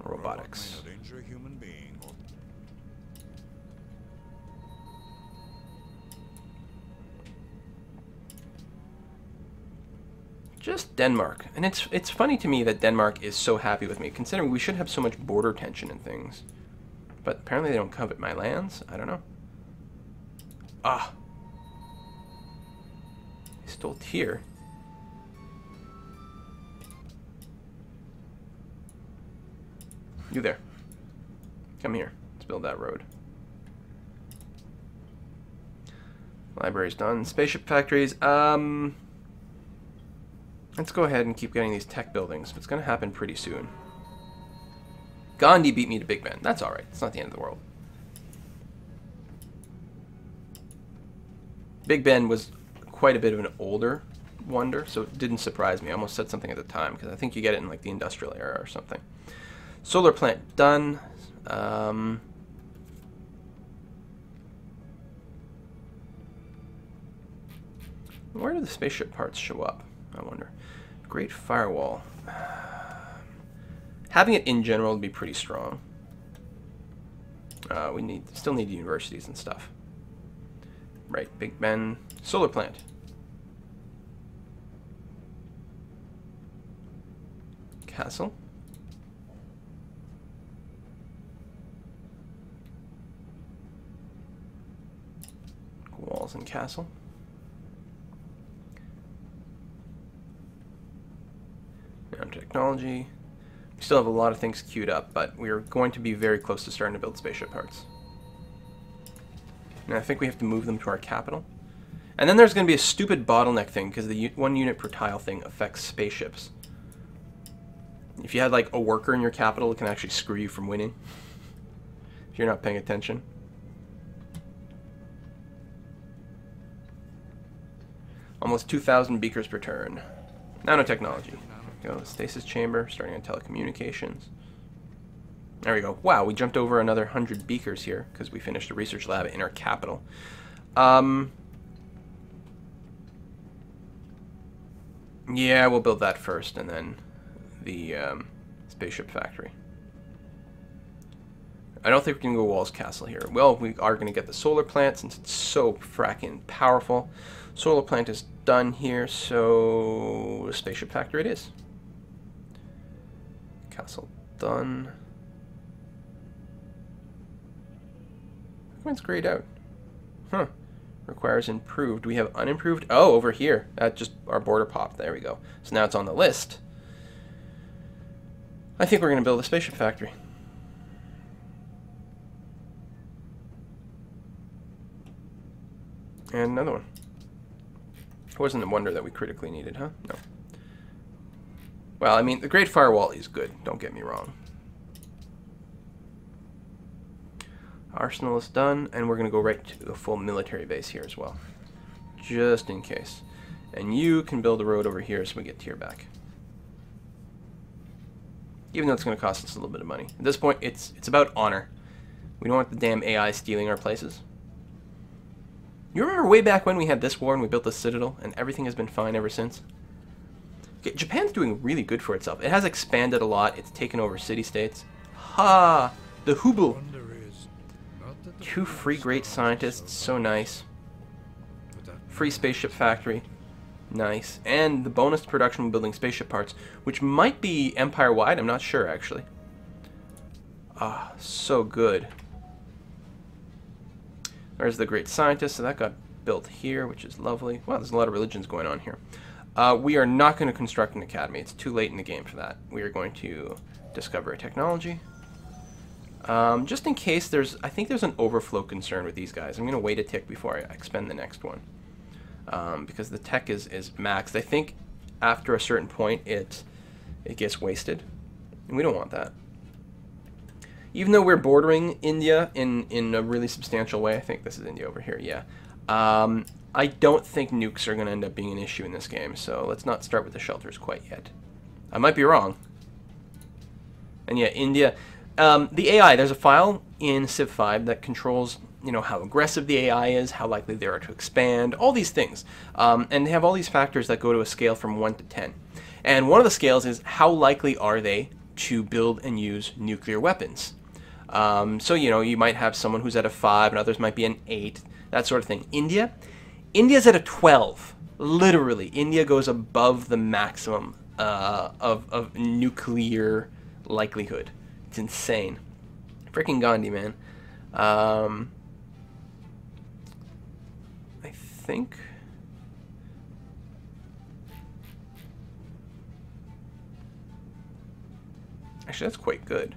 robotics. Just Denmark. And it's funny to me that Denmark is so happy with me, considering we should have so much border tension and things. But apparently they don't covet my lands. I don't know. Ah. They stole tier. You there. Come here. Let's build that road. Library's done. Spaceship factories. Let's go ahead and keep getting these tech buildings. It's going to happen pretty soon. Gandhi beat me to Big Ben. That's alright. It's not the end of the world. Big Ben was quite a bit of an older wonder, so it didn't surprise me. I almost said something at the time, because I think you get it in like the industrial era or something. Solar plant done. Where do the spaceship parts show up? I wonder. Great firewall. Having it in general would be pretty strong. We still need universities and stuff. Right, Big Ben. Solar plant. Castle. Walls and castle. Technology. We still have a lot of things queued up, but we are going to be very close to starting to build spaceship parts. And I think we have to move them to our capital. And then there's going to be a stupid bottleneck thing, because the 1 unit per tile thing affects spaceships. If you had like a worker in your capital, it can actually screw you from winning. If you're not paying attention. Almost 2,000 beakers per turn. Nanotechnology. Go. Stasis chamber, starting on telecommunications. There we go. Wow, we jumped over another 100 beakers here because we finished a research lab in our capital. Yeah, we'll build that first, and then the spaceship factory. I don't think we can go Walls Castle here. Well, we are going to get the solar plant since it's so fracking powerful. Solar plant is done here, so spaceship factory it is. Castle done. It's grayed out. Huh. Requires improved. We have unimproved. Oh, over here. That just our border popped. There we go. So now it's on the list. I think we're going to build a spaceship factory. And another one. It wasn't a wonder that we critically needed, huh? No. Well, I mean, the Great Firewall is good. Don't get me wrong. Arsenal is done, and we're going to go right to a full military base here as well. Just in case. And you can build a road over here so we get tier back. Even though it's going to cost us a little bit of money. At this point, it's about honor. We don't want the damn AI stealing our places. You remember way back when we had this war and we built the citadel and everything has been fine ever since? Okay, Japan's doing really good for itself. It has expanded a lot. It's taken over city-states. Ha! The Hubble! 2 free great scientists. So nice. Free spaceship factory. Nice. And the bonus production when building spaceship parts, which might be empire-wide. I'm not sure, actually. Ah, so good. There's the great scientist, so that got built here, which is lovely. Wow, there's a lot of religions going on here. We are not going to construct an academy. It's too late in the game for that. We are going to discover a technology. Just in case I think there's an overflow concern with these guys. I'm going to wait a tick before I expend the next one. Because the tech is maxed. I think after a certain point it gets wasted. And we don't want that. Even though we're bordering India in a really substantial way, I think this is India over here, yeah. I don't think nukes are going to end up being an issue in this game, so let's not start with the shelters quite yet. I might be wrong. And yeah, India. The AI, there's a file in Civ 5 that controls, you know, how aggressive the AI is, how likely they are to expand, all these things. And they have all these factors that go to a scale from 1 to 10. And one of the scales is how likely are they to build and use nuclear weapons. So, you know, you might have someone who's at a 5 and others might be an 8, that sort of thing. India's at a 12. Literally, India goes above the maximum of nuclear likelihood. It's insane. Freaking Gandhi, man. I think... Actually, that's quite good.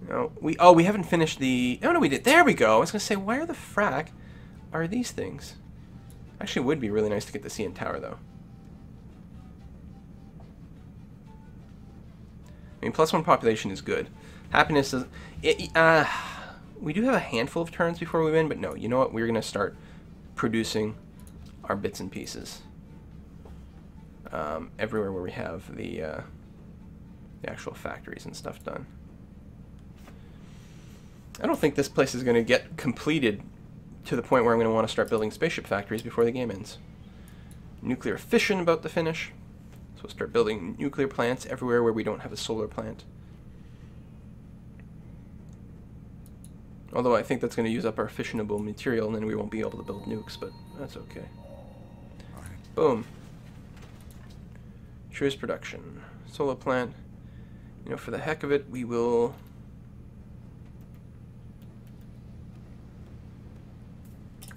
No, we haven't finished the... Oh, no, we did. There we go. I was going to say, why are the frack are these things? Actually, it would be really nice to get the CN Tower, though. I mean, +1 population is good. Happiness is... we do have a handful of turns before we win, but no, you know what? We're going to start producing our bits and pieces. Everywhere where we have the actual factories and stuff done. I don't think this place is going to get completed to the point where I'm going to want to start building spaceship factories before the game ends. Nuclear fission about to finish. So we'll start building nuclear plants everywhere where we don't have a solar plant. Although I think that's going to use up our fissionable material and then we won't be able to build nukes, but that's okay. Boom. Choose production. Solar plant. You know, for the heck of it, we will...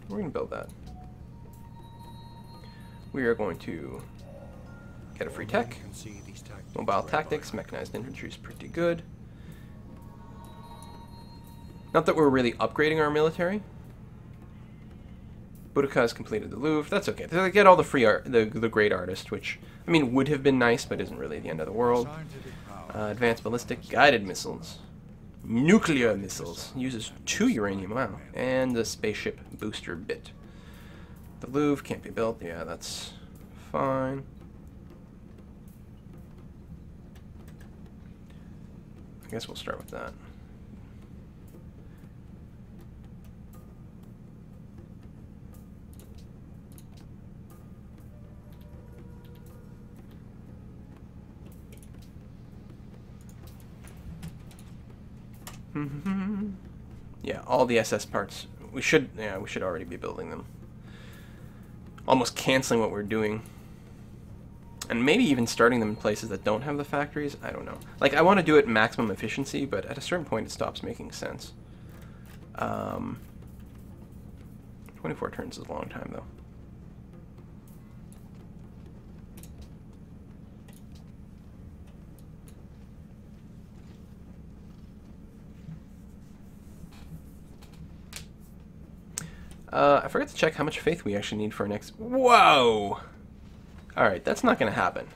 We're going to build that. We are going to get a free tech. Mobile tactics, mechanized infantry is pretty good. Not that we're really upgrading our military. Boudica has completed the Louvre. That's okay. They get all the free art, the great artist, which, I mean, would have been nice, but isn't really the end of the world. Advanced ballistic guided missiles. Nuclear missiles. Uses 2 uranium, wow. And the spaceship booster bit. The Louvre can't be built. Yeah, that's fine. I guess we'll start with that. Yeah, all the SS parts. We should already be building them. Almost canceling what we're doing. And maybe even starting them in places that don't have the factories. I don't know. Like, I want to do it maximum efficiency, but at a certain point it stops making sense. 24 turns is a long time, though. I forgot to check how much faith we actually need for our next... Whoa! Alright, that's not going to happen.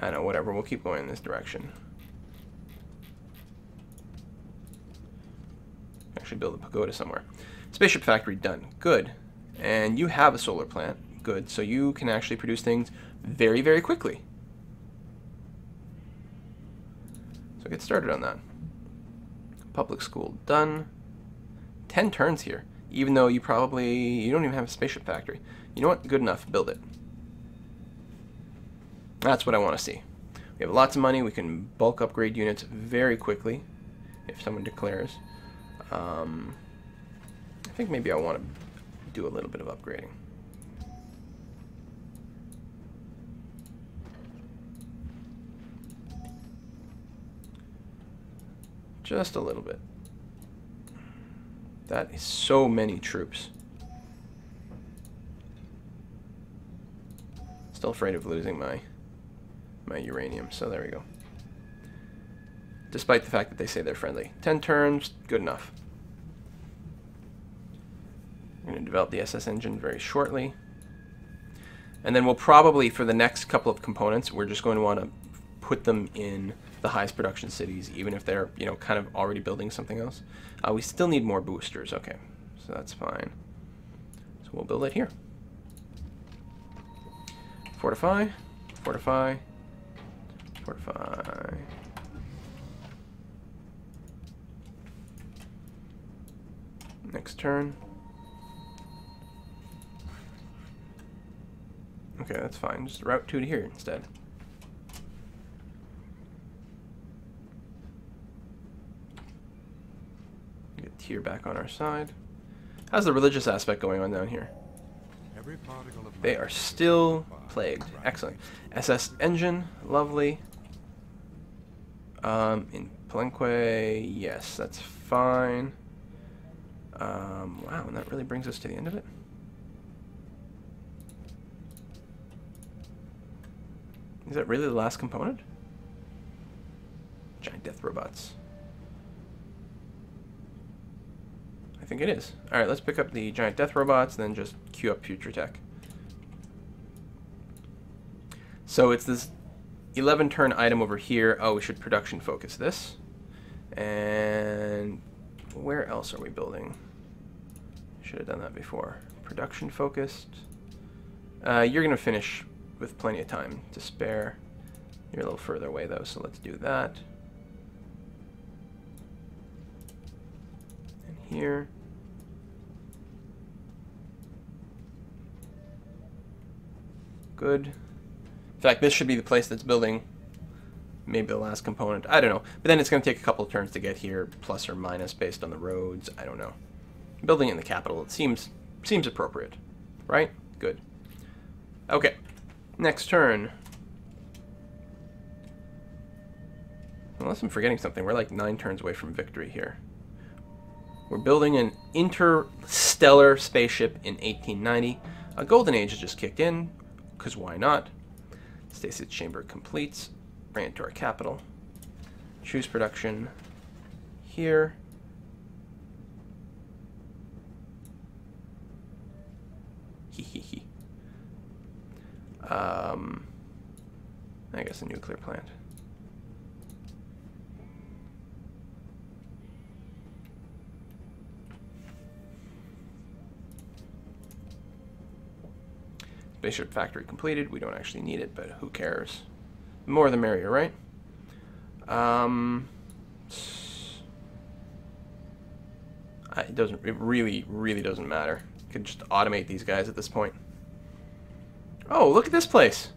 I know, whatever. We'll keep going in this direction. Actually build a pagoda somewhere. Spaceship factory done. Good. And you have a solar plant. Good. So you can actually produce things very, very quickly. So get started on that. Public school done. 10 turns here. Even though you don't even have a spaceship factory. You know what? Good enough. Build it. That's what I want to see. We have lots of money. We can bulk upgrade units very quickly if someone declares. I think maybe I want to do a little bit of upgrading. Just a little bit. That is so many troops. Still afraid of losing my uranium, so there we go. Despite the fact that they say they're friendly. 10 turns, good enough. I'm going to develop the SS engine very shortly. And then we'll probably, for the next couple of components, we're just going to want to put them in the highest production cities, even if they're, you know, kind of already building something else. We still need more boosters. Okay, so that's fine. So we'll build it here. Fortify, fortify, fortify. Next turn. Okay, that's fine. Just route 2 to here instead. tier back on our side. How's the religious aspect going on down here? They are still plagued. Excellent. SS engine, lovely. In Palenque, yes, that's fine. Wow, and that really brings us to the end of it. Is that really the last component? Giant death robots. I think it is. Alright, let's pick up the giant death robots, then just queue up future tech. So it's this 11 turn item over here. Oh, we should production focus this. And where else are we building? Should have done that before. Production focused. You're going to finish with plenty of time to spare. You're a little further away though, so let's do that. And here. Good. In fact, this should be the place that's building maybe the last component. I don't know. But then it's going to take a couple of turns to get here, plus or minus based on the roads. I don't know. Building in the capital, it seems appropriate. Right? Good. Okay. Next turn. Unless I'm forgetting something, we're like 9 turns away from victory here. We're building an interstellar spaceship in 1890. A golden age has just kicked in, because why not? Stasis chamber completes. Bring it to our capital. Choose production here. Hee. I guess a nuclear plant. Spaceship Factory completed. We don't actually need it, but who cares? The more the merrier, right? It really doesn't matter. Could just automate these guys at this point. Oh, look at this place.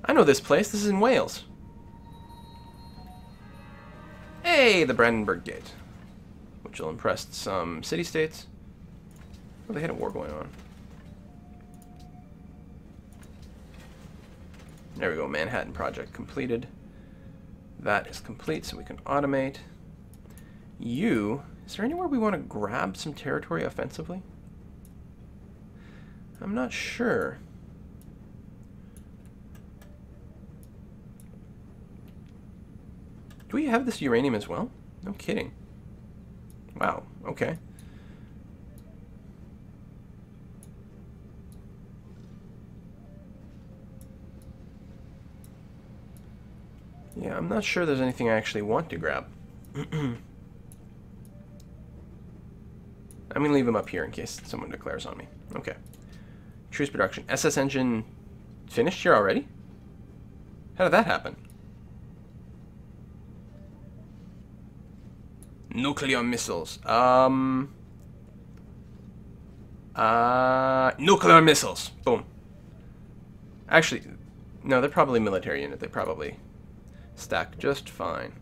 I know this place. This is in Wales. Hey, the Brandenburg Gate. Which will impress some city-states. Oh, they had a war going on. There we go. Manhattan project completed. That is complete, so we can automate. Is there anywhere we want to grab some territory offensively? I'm not sure. Do we have this uranium as well? No kidding. Wow, okay. Yeah, I'm not sure there's anything I actually want to grab. I'm going to leave them up here in case someone declares on me. Okay. Truce production. SS engine finished here already? How did that happen? Nuclear missiles. Nuclear missiles. Boom. Actually, no, they're probably military unit. They probably stack just fine.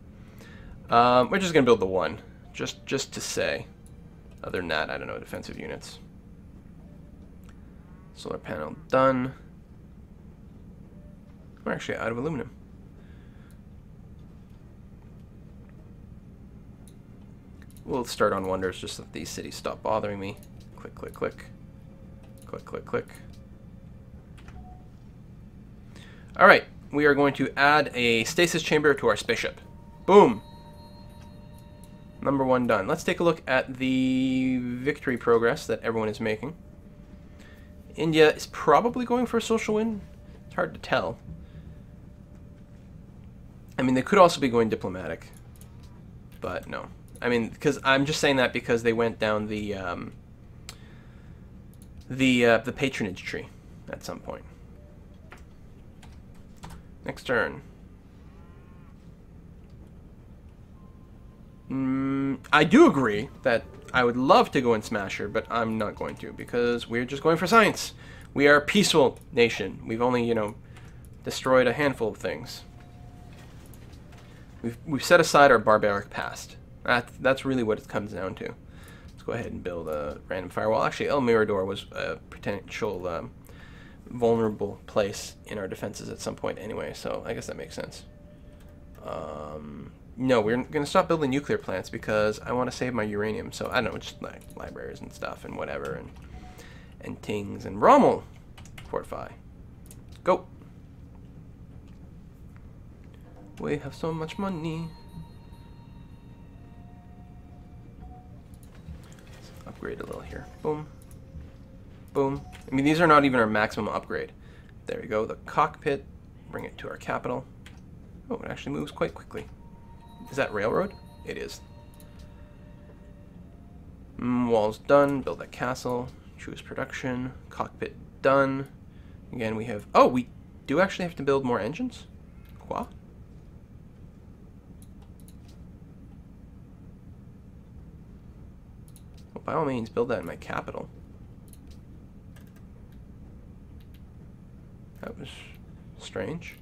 We're just gonna build the one, just to say. Other than that, I don't know, defensive units. Solar panel done. We're actually out of aluminum. We'll start on wonders just so that these cities stop bothering me. Click, click, click. Click, click, click. Alright, we are going to add a stasis chamber to our spaceship. Boom! Number 1 done. Let's take a look at the victory progress that everyone is making. India is probably going for a social win. It's hard to tell. I mean, they could also be going diplomatic. But no. I mean, because I'm just saying that because they went down the patronage tree at some point. Next turn. I do agree that I would love to go in Smasher, but I'm not going to because we're just going for science. We are a peaceful nation. We've only, you know, destroyed a handful of things. We've set aside our barbaric past. That's really what it comes down to. Let's go ahead and build a random firewall. Actually, El Mirador was a potential vulnerable place in our defenses at some point anyway, so I guess that makes sense. No, we're going to stop building nuclear plants because I want to save my uranium. So, I don't know, just like libraries and stuff and whatever and things. And Rommel, fortify. Go. We have so much money. Let's upgrade a little here. Boom. Boom. I mean, these are not even our maximum upgrade. There we go. The cockpit. Bring it to our capital. Oh, it actually moves quite quickly. Is that railroad? It is. Walls done. Build that castle. Choose production. Cockpit done. Again, we have... Oh, we do actually have to build more engines? Quoi? Well, by all means, build that in my capital. That was strange.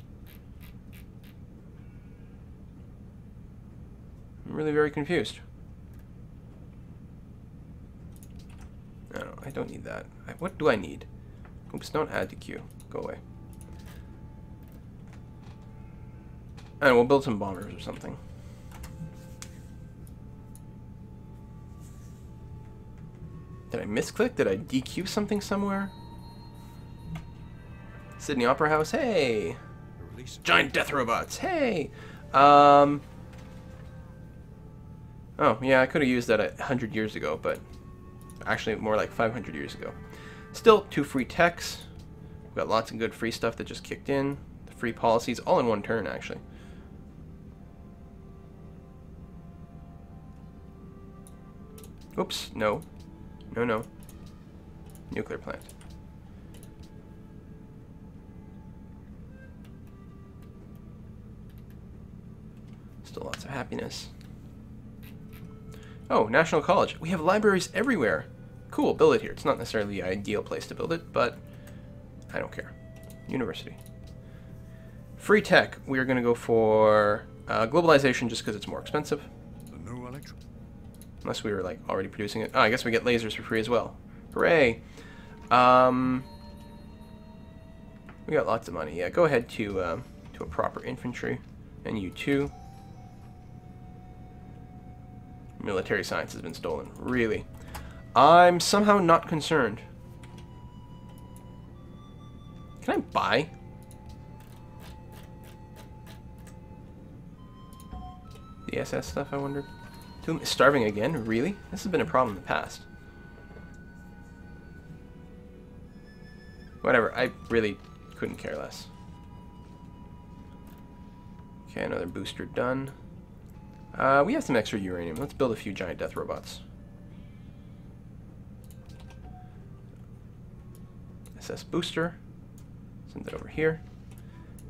I'm really very confused. No, I don't need that. What do I need? Oops, don't add to queue. Go away. And we'll build some bombers or something. Did I misclick? Did I DQ something somewhere? Sydney Opera House, hey! Giant death robots, hey! Oh, yeah, I could have used that 100 years ago, but actually more like 500 years ago. Still, 2 free techs. We've got lots of good free stuff that just kicked in. The free policies, all in one turn, actually. Oops, no. No, no. Nuclear plant. Still lots of happiness. Oh, National College. We have libraries everywhere. Cool, build it here. It's not necessarily the ideal place to build it, but I don't care. University. Free tech. We are going to go for globalization just because it's more expensive. Unless we were like already producing it. Oh, I guess we get lasers for free as well. Hooray! We got lots of money. Yeah, go ahead to a proper infantry. And you too. Military science has been stolen. Really? I'm somehow not concerned. Can I buy? The SS stuff, I wondered. Starving again? Really? This has been a problem in the past. Whatever, I really couldn't care less. Okay, another booster done. We have some extra uranium. Let's build a few giant death robots. SS booster. Send that over here.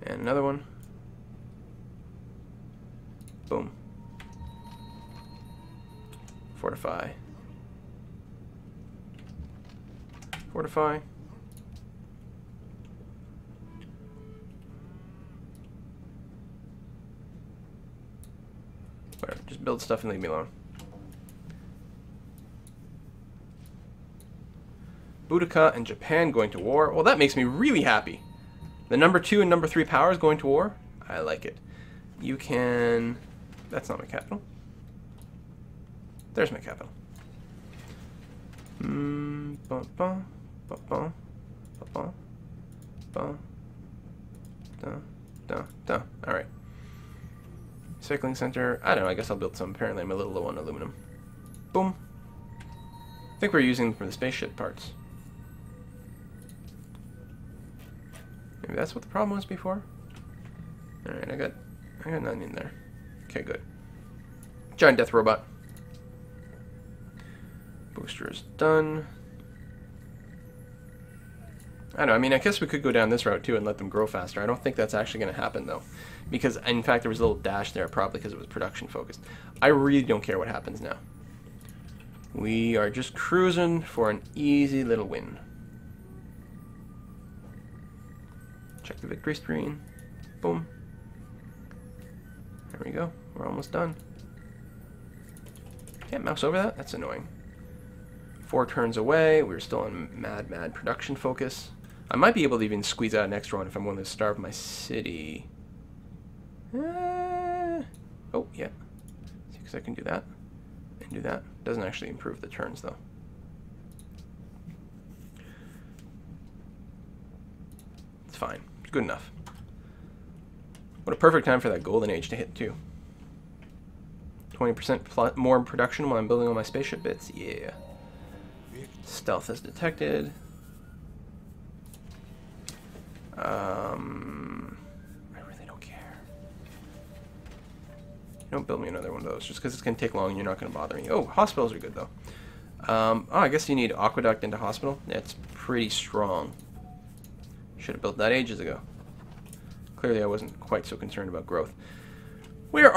And another one. Boom. Fortify. Fortify. Whatever, just build stuff and leave me alone. Boudica and Japan going to war. Well, that makes me really happy. The number 2 and number 3 powers going to war. I like it. You can... That's not my capital. There's my capital. Alright. Cycling center. I don't know, I guess I'll build some. Apparently I'm a little low on aluminum. Boom. I think we're using them for the spaceship parts. Maybe that's what the problem was before? Alright, I got nothing in there. Okay, good. Giant death robot. Booster is done. I don't know, I mean, I guess we could go down this route too and let them grow faster. I don't think that's actually going to happen though. Because, in fact, there was a little dash there, probably because it was production focused. I really don't care what happens now. We are just cruising for an easy little win. Check the victory screen. Boom. There we go. We're almost done. Can't mouse over that? That's annoying. 4 turns away. We're still in mad production focus. I might be able to even squeeze out an extra one if I'm willing to starve my city. Oh, yeah. Because I can do that and do that. Doesn't actually improve the turns, though. It's fine. It's good enough. What a perfect time for that golden age to hit, too. 20% more production while I'm building all my spaceship bits. Yeah. Stealth is detected. I really don't care. Don't build me another one of those, just because it's going to take long and you're not going to bother me. Oh, hospitals are good, though. Oh, I guess you need aqueduct into hospital. That's pretty strong. Should have built that ages ago. Clearly, I wasn't quite so concerned about growth. Where are